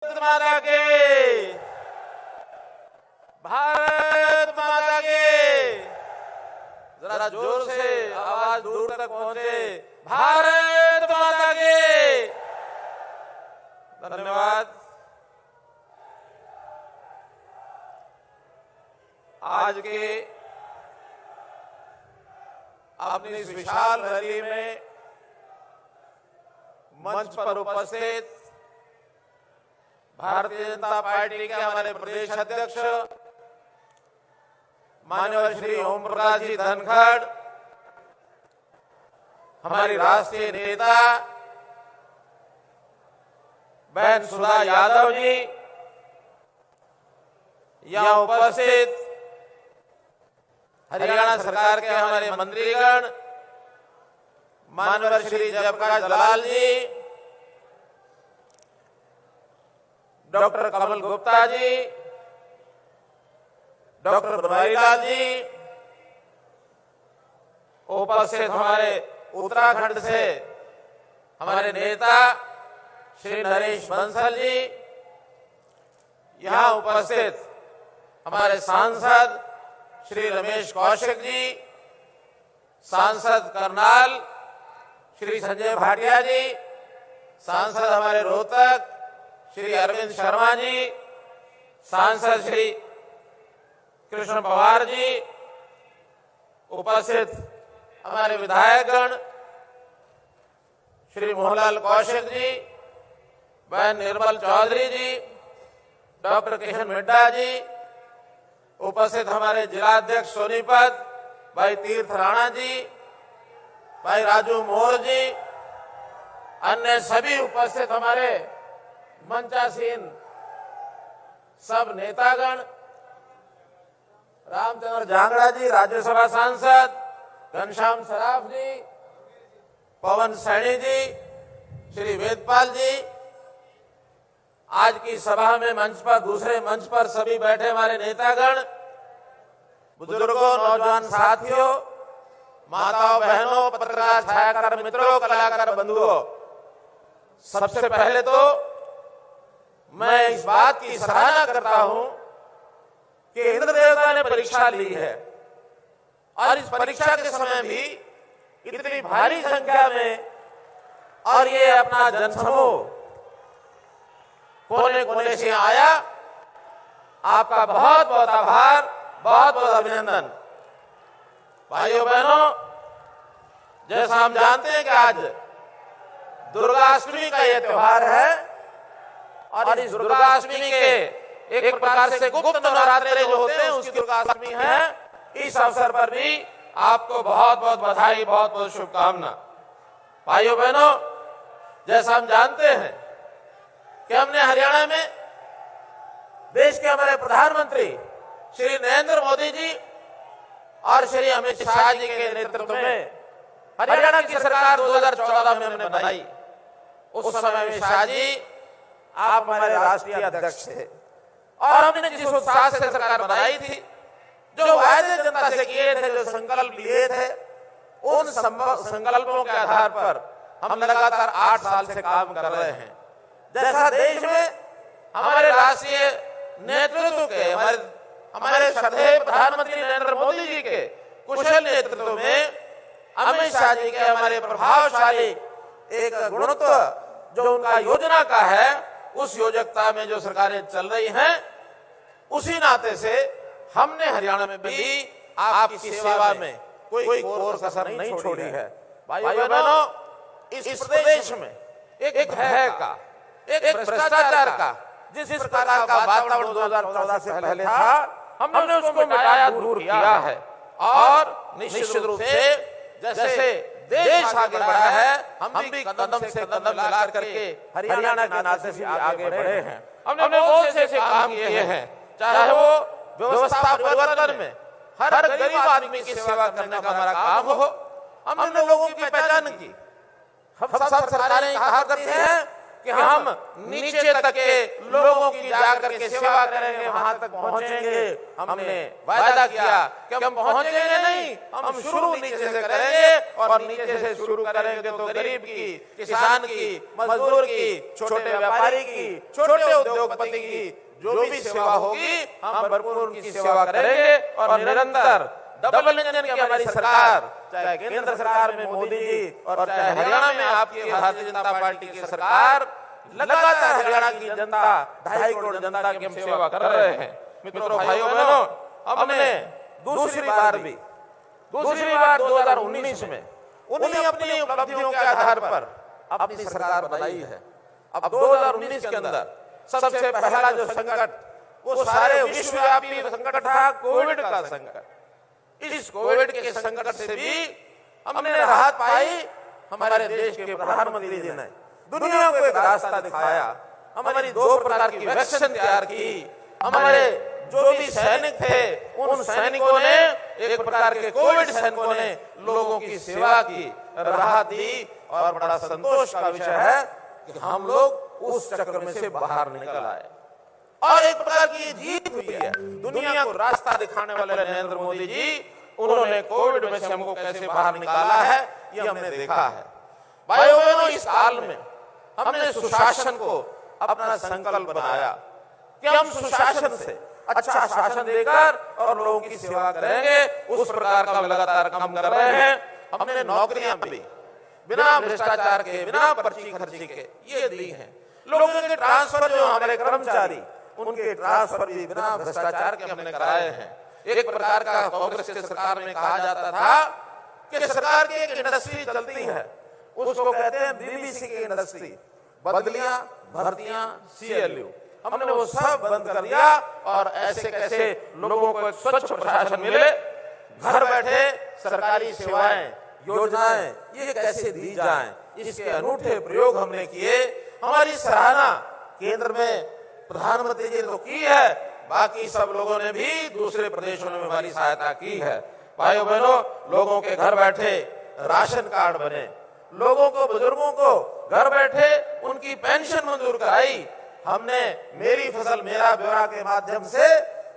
भारत माता के, भारत माता के। जरा जोर से आवाज दूर तक पहुंचे, भारत माता के। धन्यवाद। आज के अपनी इस विशाल रैली में मंच पर उपस्थित भारतीय जनता पार्टी के हमारे प्रदेश अध्यक्ष माननीय श्री ओम प्रकाश जी धनखड़, हमारी राष्ट्रीय नेता बहन सुधा यादव जी, यहाँ उपस्थित हरियाणा सरकार के हमारे मंत्रीगण माननीय श्री जयप्रकाश दलाल जी, डॉक्टर कमल गुप्ता जी, डॉक्टर बनवारी लाल जी, उपस्थित हमारे उत्तराखंड से हमारे नेता श्री नरेश बंसल जी, यहाँ उपस्थित हमारे सांसद श्री रमेश कौशिक जी, सांसद करनाल श्री संजय भाटिया जी, सांसद हमारे रोहतक श्री अरविंद शर्मा जी, सांसद श्री कृष्ण पवार जी, उपस्थित हमारे विधायकगण श्री मोहनलाल कौशिक जी, बहन निर्मल चौधरी जी, डॉक्टर किशन मिड्डा जी, उपस्थित हमारे जिलाध्यक्ष सोनीपत भाई तीर्थ राणा जी, भाई राजू मोर जी, अन्य सभी उपस्थित हमारे मंचासीन सब नेतागण, रामचंद्र जांगड़ा जी राज्यसभा सांसद, घनश्याम सराफ जी, पवन सैनी जी, श्री वेदपाल जी, आज की सभा में मंच पर दूसरे मंच पर सभी बैठे हमारे नेतागण, बुजुर्गों, नौजवान साथियों, माताओं, बहनों, पत्रकार छायाकार मित्रों, कलाकार बंधुओं, सबसे पहले तो मैं इस बात की सराहना करता हूं कि इंद्र देवता ने परीक्षा ली है और इस परीक्षा के समय भी इतनी भारी संख्या में और ये अपना जनसमूह कोने कोने से आया। आपका बहुत बहुत आभार, बहुत बहुत अभिनंदन। भाइयों बहनों, जैसा हम जानते हैं कि आज दुर्गाष्टमी का यह त्योहार है और इस दुर्गाष्टमी के एक प्रकार से गुप्त नवरात्रे जो होते हैं उसकी दुर्गाष्टमी है। इस अवसर पर भी आपको बहुत बहुत बधाई, बहुत बहुत शुभकामना। भाइयों बहनों, जैसा हम जानते हैं कि हमने हरियाणा में देश के हमारे प्रधानमंत्री श्री नरेंद्र मोदी जी और श्री अमित शाह जी के नेतृत्व में हरियाणा की सरकार 2014 में हमने बनाई। उस समय में शाह जी आप हमारे राष्ट्रीय अध्यक्ष थे और हमने जिस उत्साह से सरकार बनाई थी, जो वायदे जनता से किए थे, जो संकल्प लिए थे, उन संकल्पों के आधार पर हम लगातार 8 साल से काम कर रहे हैं। जैसा देश में हमारे राष्ट्रीय नेतृत्व के, हमारे श्रद्धेय प्रधानमंत्री नरेंद्र मोदी जी के कुशल नेतृत्व में अमित शाह जी के हमारे प्रभावशाली एक गुणत्व जो उनका योजना का है, उस योजकता में जो सरकारें चल रही हैं, उसी नाते से हमने हरियाणा में भी आपकी सेवा में कोई कोर कसर नहीं छोड़ी है। भाइयों बहनों, इस प्रदेश में एक भय का, एक भ्रष्टाचार का जिस प्रकार का वातावरण 2014 से पहले था, हमने उसको मिटाया, दूर किया है और निश्चित रूप से जैसे देश आगे बढ़ा है, हम भी कदम से कदम मिला करके हरियाणा के नाते से आगे बढ़े हैं। हमने बहुत से काम किए हैं, चाहे वो व्यवस्था परिवर्तन में हर गरीब आदमी की सेवा करने का हमारा काम हो। हमने लोगों की पहचान की। हम सब सरकारें कहा करते हैं कि हम नीचे तक के लोगों की जाकर के सेवा करेंगे, वहां तक पहुंचेंगे। हमने वायदा किया कि हम पहुंचेंगे नहीं, हम शुरू नीचे से करेंगे और नीचे से शुरू करेंगे तो गरीब की, किसान की, मजदूर की, छोटे व्यापारी की, छोटे उद्योगपति की जो भी सेवा होगी हम भरपूर उनकी सेवा करेंगे। और निरंतर डबल इंजन की हमारी सरकार, चाहे केंद्र सरकार में मोदी जी और चाहे हरियाणा में आपकी भारतीय जनता पार्टी की सरकार, लगातार हरियाणा की जनता, 2.5 करोड़ जनता की हम सेवा कर रहे हैं। मित्रों, भाइयों बहनों, हमने दूसरी बार 2019 में उन्हीं अपनी उपलब्धियों के आधार पर अपनी सरकार बनाई है। अब 2019 के अंदर सबसे पहला जो संकट, वो सारे विश्वव्यापी संकट था, कोविड का संकट। इस कोविड के संकट से भी हमने राहत पाई। हमारे देश के प्रधानमंत्री जी ने दुनिया को एक रास्ता दिखाया। हमारी 2 प्रकार की वैक्सीन तैयार की। हमारे जो भी सैनिक थे उन सैनिकों ने, एक प्रकार के कोविड सैनिकों ने लोगों की सेवा की, राहत दी। और बड़ा संतोष का विषय है कि हम लोग उस चक्र में से बाहर निकल आए और एक प्रकार की जीत हुई है। दुनिया को रास्ता दिखाने वाले नरेंद्र मोदी जी, उन्होंने कोविड में से हमको कैसे बाहर निकाला है ये हमने देखा है। भाइयों बहनों, इस काल में हमने सुशासन को अपना संकल्प बनाया कि हम सुशासन से अच्छा शासन देकर और लोगों की सेवा करेंगे। उस प्रकार का लगातार काम कर रहे हैं। हमने नौकरियां भी बिना भ्रष्टाचार के, बिना पर्ची खर्ची के ये दी हैं। लोगों के ट्रांसफर, जो हमारे कर्मचारी, उनके ट्रांसफर भी बिना भ्रष्टाचार के हमने कराए हैं। एक प्रकार का कांग्रेस की सरकार में कहा जाता था कि सरकार की एक इंडस्ट्री चलती है, उसको कहते हैं बीबीसी की इंडस्ट्री, बदलियां, भर्तियां, CLU। हमने वो सब बंद कर दिया और ऐसे कैसे लोगों को एक स्वच्छ प्रशासन मिले, घर बैठे सरकारी सेवाएं, योजनाएं ये कैसे दी जाएं, इसके अनूठे प्रयोग हमने किए। हमारी सराहना केंद्र में प्रधानमंत्री जी ने तो की है, बाकी सब लोगों ने भी दूसरे प्रदेशों में हमारी सहायता की है। भाइयों बहनों, लोगों के घर बैठे राशन कार्ड बने, लोगों को, बुजुर्गों को घर बैठे उनकी पेंशन मंजूर कराई। हमने मेरी फसल मेरा ब्यौरा के माध्यम से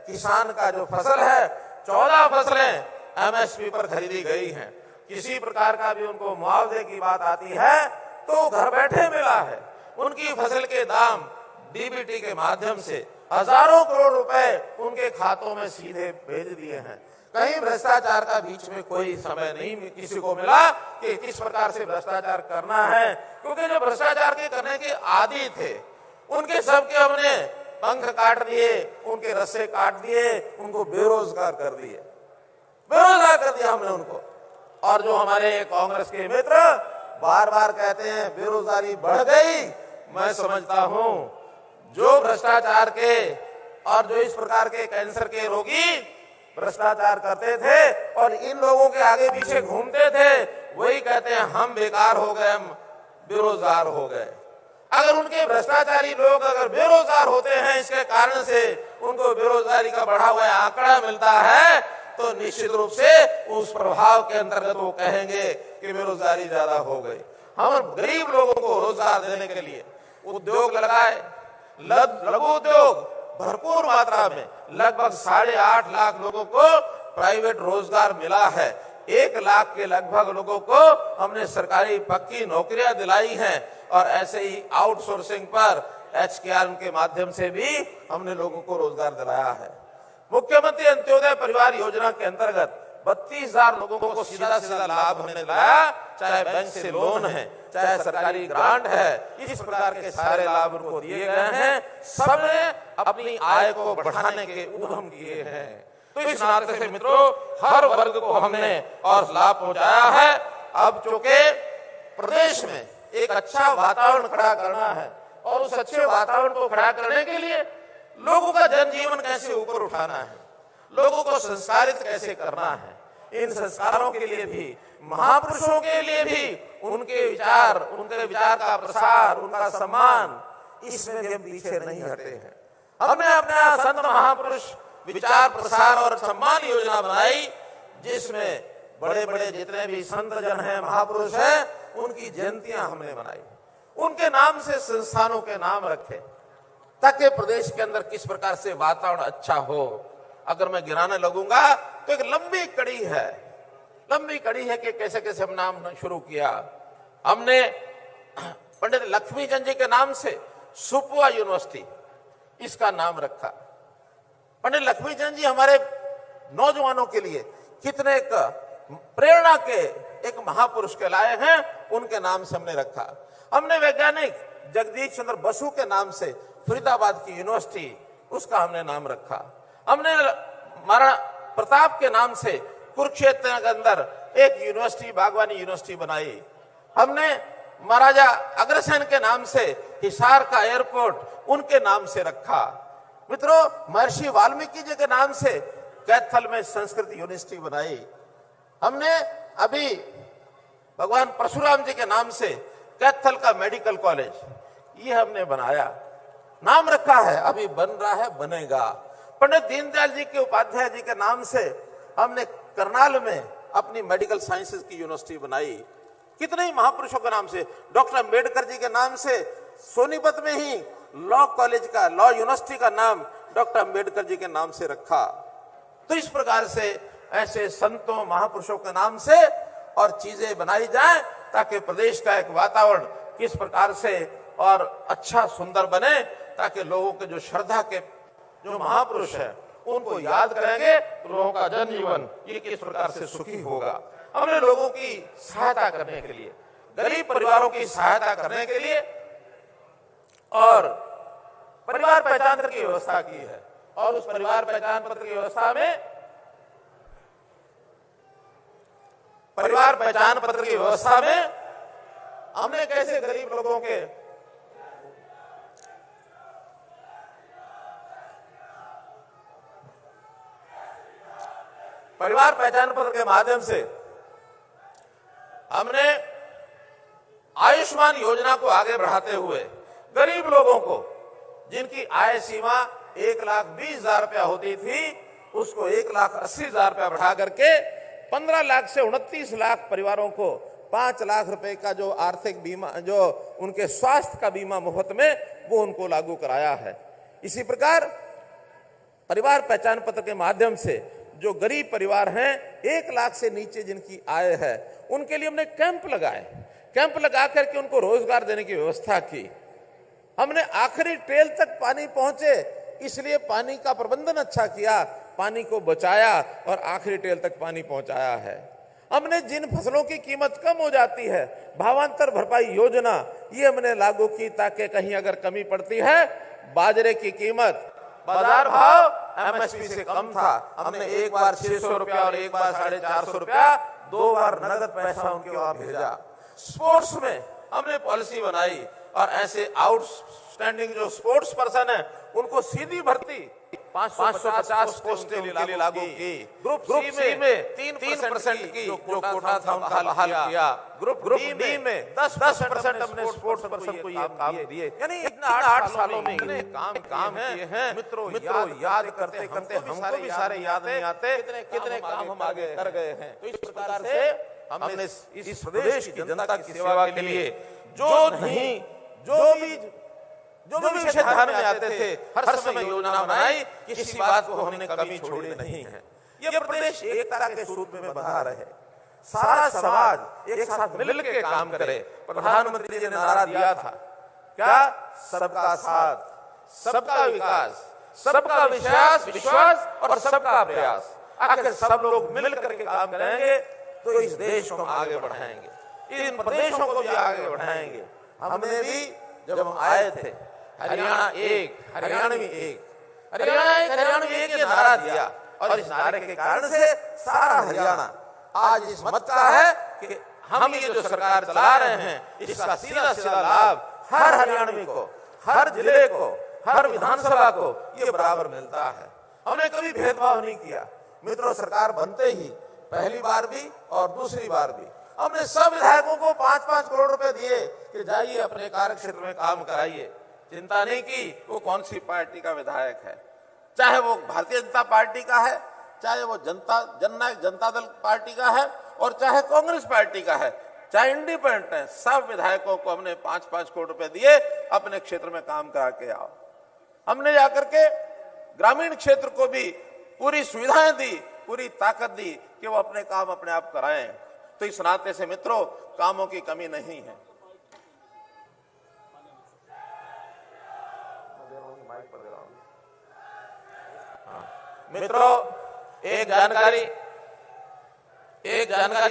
किसान का जो फसल है, 14 फसलें MSP पर खरीदी गई हैं। किसी प्रकार का भी उनको मुआवजे की बात आती है तो घर बैठे मिला है। उनकी फसल के दाम DBT के माध्यम से हजारों करोड़ रुपए उनके खातों में सीधे भेज दिए हैं। कहीं भ्रष्टाचार का बीच में कोई समय नहीं किसी को मिला कि किस प्रकार से भ्रष्टाचार करना है, क्योंकि जो भ्रष्टाचार के करने के आदी थे उनके सबके हमने पंख काट दिए, उनके रस्से काट दिए, उनको बेरोजगार कर दिए, बेरोजगार कर दिया हमने उनको। और जो हमारे कांग्रेस के मित्र बार बार कहते हैं बेरोजगारी बढ़ गई, मैं समझता हूं जो भ्रष्टाचार के और जो इस प्रकार के कैंसर के रोगी भ्रष्टाचार करते थे और इन लोगों के आगे पीछे घूमते थे, वही कहते हैं हम बेकार हो गए, हम बेरोजगार हो गए। अगर उनके भ्रष्टाचारी लोग अगर बेरोजगार होते हैं, इसके कारण से उनको बेरोजगारी का बढ़ा हुआ आंकड़ा मिलता है, तो निश्चित रूप से उस प्रभाव के अंतर्गत वो कहेंगे कि बेरोजगारी ज्यादा हो गई। हम गरीब लोगों को रोजगार देने के लिए उद्योग लगाए, लघु उद्योग भरपूर मात्रा में, लगभग 8.5 लाख लोगों को प्राइवेट रोजगार मिला है। 1 लाख के लगभग लोगों को हमने सरकारी पक्की नौकरियां दिलाई हैं और ऐसे ही आउटसोर्सिंग पर HKR के माध्यम से भी हमने लोगों को रोजगार दिलाया है। मुख्यमंत्री अंत्योदय परिवार योजना के अंतर्गत 32,000 लोगों को सीधा सीधा लाभ हमने दिलाया, चाहे बैंक से लोन है, चाहे सरकारी ग्रांट है, इस प्रकार के सारे लाभ उनको दिए गए हैं। सबने अपनी आय को बढ़ाने के उद्यम किए हैं। तो इस नाते से मित्रों, हर वर्ग को हमने और लाभ पहुंचाया है। अब चूंकि प्रदेश में एक अच्छा वातावरण खड़ा करना है और उस अच्छे वातावरण को खड़ा करने के लिए लोगों का जनजीवन कैसे ऊपर उठाना है, लोगों को संस्कारित कैसे करना है, इन संस्कारों के लिए भी, महापुरुषों के लिए भी उनके विचार का प्रसार, उनका सम्मान, इसमें भी हम पीछे नहीं हटे हैं। हमने अपना संत महापुरुष विचार प्रसार और सम्मान योजना बनाई, जिसमें बड़े बड़े जितने भी संत जन हैं, महापुरुष हैं, उनकी जयंतियां हमने बनाई। उनके नाम से संस्थानों के नाम रखे, ताकि प्रदेश के अंदर किस प्रकार से वातावरण अच्छा हो। अगर मैं गिनाने लगूंगा तो एक लंबी कड़ी है कि कैसे कैसे हम नाम शुरू किया। हमने पंडित लक्ष्मीचंद जी के नाम से सुपुआ यूनिवर्सिटी इसका नाम रखा। पंडित लक्ष्मीचंद जी हमारे नौजवानों के लिए कितने प्रेरणा के एक महापुरुष कहलाए हैं, उनके नाम से हमने रखा। हमने वैज्ञानिक जगदीश चंद्र बसु के नाम से फरीदाबाद की यूनिवर्सिटी उसका हमने नाम रखा। हमने महाराणा प्रताप के नाम से कुरुक्षेत्र के अंदर एक यूनिवर्सिटी बागवानी यूनिवर्सिटी बनाई। हमने महाराजा अग्रसेन के नाम से हिसार का एयरपोर्ट उनके नाम से रखा। मित्रों, महर्षि वाल्मीकि जी के नाम से कैथल में संस्कृत यूनिवर्सिटी बनाई। हमने अभी भगवान परशुराम जी के नाम से कैथल का मेडिकल कॉलेज ये हमने बनाया, नाम रखा है, अभी बन रहा है, बनेगा। पंडित दीनदयाल जी के उपाध्याय जी के नाम से हमने करनाल में अपनी मेडिकल साइंसेज की यूनिवर्सिटी बनाई। कितने ही महापुरुषों के नाम से, डॉक्टर अम्बेडकर जी के नाम से सोनीपत में ही लॉ कॉलेज का, लॉ यूनिवर्सिटी का नाम डॉक्टर अम्बेडकर जी के नाम से रखा। तो इस प्रकार से ऐसे संतों महापुरुषों के नाम से और चीजें बनाई जाए, ताकि प्रदेश का एक वातावरण किस प्रकार से और अच्छा सुंदर बने, ताकि लोगों के जो श्रद्धा के जो महापुरुष है उनको याद करेंगे तो लोगों का जनजीवन ये किस प्रकार से सुखी होगा। हमने लोगों की सहायता करने के लिए, गरीब परिवारों की सहायता करने के लिए और परिवार पहचान पत्र की व्यवस्था की है। और उस परिवार पहचान पत्र की व्यवस्था में हमने कैसे गरीब लोगों के परिवार पहचान पत्र के माध्यम से हमने आयुष्मान योजना को आगे बढ़ाते हुए गरीब लोगों को जिनकी आय सीमा 1,20,000 रुपया होती थी उसको 1,80,000 रुपया बढ़ा करके 15 लाख से 29 लाख परिवारों को 5 लाख रुपए का जो आर्थिक बीमा, जो उनके स्वास्थ्य का बीमा मुफ्त में, वो उनको लागू कराया है। इसी प्रकार परिवार पहचान पत्र के माध्यम से जो गरीब परिवार हैं, 1 लाख से नीचे जिनकी आय है, उनके लिए हमने कैंप लगा करके उनको रोजगार देने की व्यवस्था की। हमने आखिरी टेल तक पानी पहुंचे, इसलिए पानी का प्रबंधन अच्छा किया, पानी को बचाया और आखिरी टेल तक पानी पहुंचाया है। हमने जिन फसलों की कीमत कम हो जाती है, भावांतर भरपाई योजना ये हमने लागू की, ताकि कहीं अगर कमी पड़ती है, बाजरे की कीमत बाजार भाव एमएसपी से कम था, हमने एक बार 600 रुपया और एक बार 450 रुपया, 2 बार नगद पैसा उनके वहां भेजा। स्पोर्ट्स में हमने पॉलिसी बनाई और ऐसे आउटस्टैंडिंग जो स्पोर्ट्स पर्सन है उनको सीधी भर्ती 550 पोस्टें उनके लिए लागू की। ग्रुप सी में 3% की जो कोटा था उनका बहाल किया। ग्रुप डी में 10% हमने स्पोर्ट्स पर्सन को ये काम दिए। यानी इतना 8 सालों में इतने काम किए हैं। मित्रों, याद करते करते हमको भी सारे याद नहीं आते कितने काम हम आगे कर गए हैं। तो इस प्रकार से हमने इस प्रदेश की जनता की सेवा के लिए जो भी विषय ध्यान में आते थे, हर समय योजना बनाई, किसी बात को हमने कभी छोड़ी नहीं है। ये प्रदेश एकता के सूत्र में बंधा रहे, सारा समाज एक साथ मिलकर काम करे। प्रधानमंत्री जी ने नारा दिया था क्या? सबका साथ, सबका विकास, सबका विश्वास और सबका प्रयास। अगर सब लोग मिलकर के काम करेंगे तो इस देश को आगे बढ़ाएंगे, इन प्रदेशों को भी आगे बढ़ाएंगे। हमने भी जब हम आए थे हरियाणा एक हरियाणवी एक ये नारा दिया और इस नारे के कारण से सारा हरियाणा आज इस मत का है कि हम ये जो सरकार चला रहे हैं इसका सीधा सीधा लाभ हर हरियाणवी को, हर जिले को, हर विधानसभा को ये बराबर मिलता है। हमने कभी भेदभाव नहीं किया। मित्रों, सरकार बनते ही पहली बार भी और दूसरी बार भी हमने सब विधायकों को 5-5 करोड़ रुपए दिए कि जाइए अपने कार्य क्षेत्र में काम कराइए। चिंता नहीं की वो कौन सी पार्टी का विधायक है, चाहे वो भारतीय जनता पार्टी का है, चाहे वो जननायक जनता दल पार्टी का है और चाहे कांग्रेस पार्टी का है, चाहे इंडिपेंडेंट हैं, सब विधायकों को हमने 5-5 करोड़ रुपए दिए, अपने क्षेत्र में काम करा के आओ। हमने जाकर के ग्रामीण क्षेत्र को भी पूरी सुविधाएं दी, पूरी ताकत दी कि वो अपने काम अपने आप कराएं। तो इस नाते से मित्रों, कामों की कमी नहीं है। मित्रों, एक जानकारी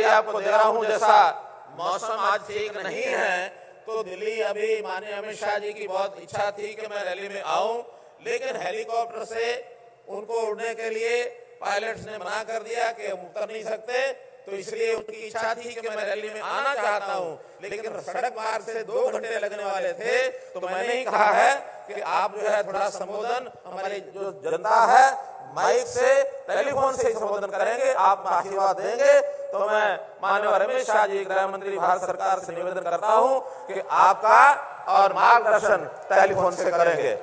आपको दे रहा हूं। जैसा मौसम आज ठीक नहीं है, तो दिल्ली अभी माननीय अमित शाह जी की बहुत इच्छा थी कि मैं रैली में आऊं, लेकिन हेलीकॉप्टर से उनको उड़ने के लिए पायलट्स ने मना कर दिया कि हम उतर नहीं सकते। तो इसलिए उनकी इच्छा थी कि मैं रैली में आना चाहता हूं, लेकिन सड़क मार्ग से 2 घंटे लगने वाले थे। तो मैंने ही कहा है कि आप जो है थोड़ा संबोधन हमारी जो जनता है माइक से, टेलीफोन से ही संबोधन करेंगे, आप आशीर्वाद देंगे। तो मैं माननीय अमित शाह जी, गृह मंत्री भारत सरकार से निवेदन करता हूं कि आपका और मार्गदर्शन टेलीफोन से करेंगे।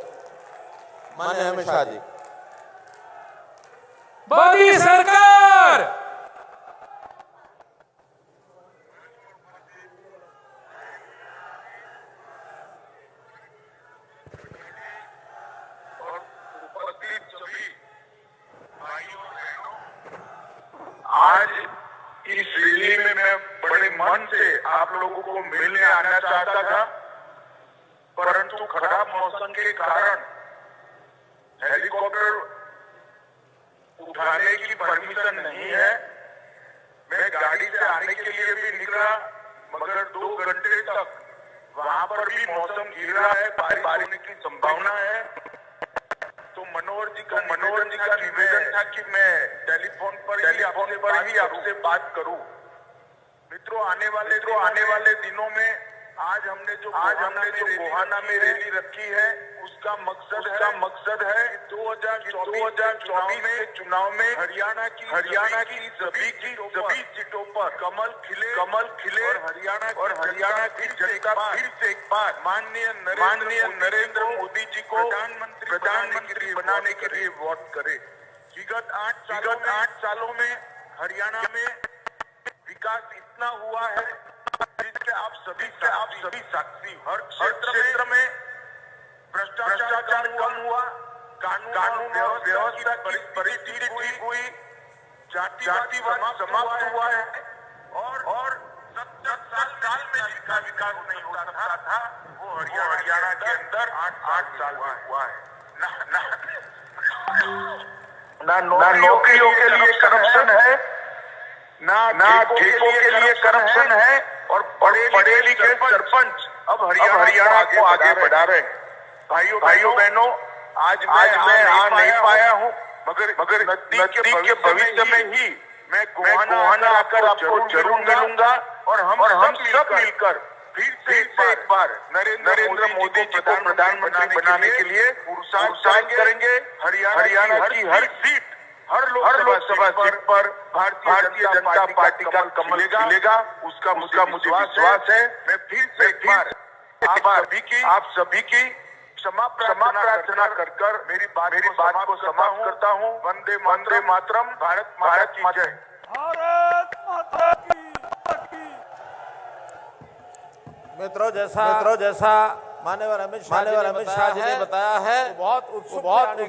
माननीय अमित शाह जी। मोदी सरकार आज इस रैली में मैं बड़े मन से आप लोगों को मिलने आना चाहता था, परंतु खराब मौसम के कारण हेलीकॉप्टर उठाने की परमिशन नहीं है। मैं गाड़ी से आने के लिए भी निकला, मगर 2 घंटे तक वहां पर भी मौसम गिर रहा है, बारिश होने की संभावना है। तो मनोहर जी का निवेदन था कि मैं टेलीफोन पर ही आपसे बात करूं। मित्रों, आने वाले दिनों में आज हमने जो गोहाना में रैली रखी है, उसका मकसद है 2024 में चुनाव में हरियाणा की सभी सीटों पर कमल खिले और हरियाणा की जनता फिर से एक बार माननीय नरेंद्र मोदी जी को प्रधानमंत्री बनाने के लिए वोट करे। विगत 8 सालों में हरियाणा में विकास इतना हुआ है जिसके आप सभी साक्षी। हर क्षेत्र में भ्रष्टाचार कम हुआ, कानून व्यवस्था की परिस्थिति ठीक हुई, जातिवाद समाप्त हुआ है और 70 साल में जिसका विकास नहीं हो सकता था, वो हरियाणा के अंदर 8 साल में हुआ है। ना नौकरियों के लिए करप्शन है, ना ठेकों के लिए करप्शन है, और पढ़े लिखे सरपंच अब हरियाणा को आगे बढ़ा रहे। भाइयों बहनों, आज मैं आ नहीं पाया हूँ, मगर नजदीक के भविष्य में ही मैं गोहाना आकर आपको जरूर मिलूंगा और हम सब मिलकर फिर से एक बार नरेंद्र मोदी जी को प्रधानमंत्री बनाने के लिए पुरुषार्थ करेंगे। हरियाणा की हर सीट, हर लोकसभा सीट पर भारतीय जनता पार्टी का कमल खिलेगा, उसका मुझे विश्वास है। मैं फिर से एक बार आप सभी की क्षमा प्रार्थना कर मेरी बात को समाप्त करता हूँ। वंदे मातरम। भारत की जय। भारत माता की। मित्रों, जैसा माननीय अमित शाह जी ने बताया है, बहुत उत्सुक आने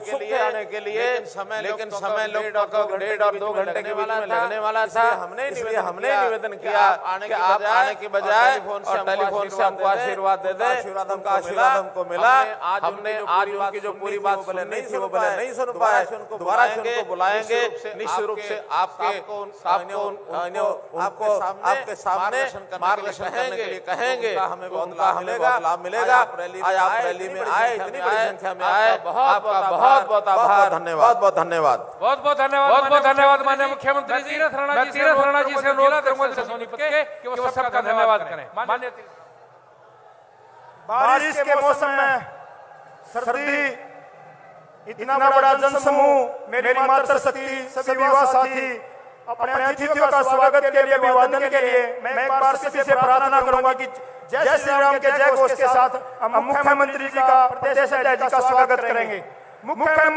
के लिए, लेकिन समय लोग 1.5 और 2 घंटे के बीच में लगने वाला था। हमने निवेदन किया कि आप आने के बजाय टेलीफोन से हमको आशीर्वाद दे दें। उनका आशीर्वाद हमको मिला। हमने आज उनकी जो पूरी बात सुननी थी वो नहीं सुन पाए, दोबारा से उनको बुलाएंगे। निश्चित रूप से आपके सामने मार्गदर्शन करने के लिए कहेंगे, हमें बहुत लाभ मिलेगा। आज आप रैली में आए, इतनी बड़ी संख्या में आए, आपका बहुत आभार, बहुत धन्यवाद माननीय मुख्यमंत्री जी। तीरथ राणा जी से अनुरोध करूंगा सोनीपत के कि वो सबका धन्यवाद करें। माननीय बारिश के मौसम में सर्दी, इतना बड़ा जनसमूह, मेरी मातृशक्ति, सभी युवा साथी, अपने अतिथियों का स्वागत के लिए, अभिवादन के लिए मैं एक बार से प्रार्थना करूंगा कि जय श्री राम के जय घोष के साथ हम मुख्यमंत्री जी का, प्रदेश अध्यक्ष जी का स्वागत करेंगे। मुख्यमंत्री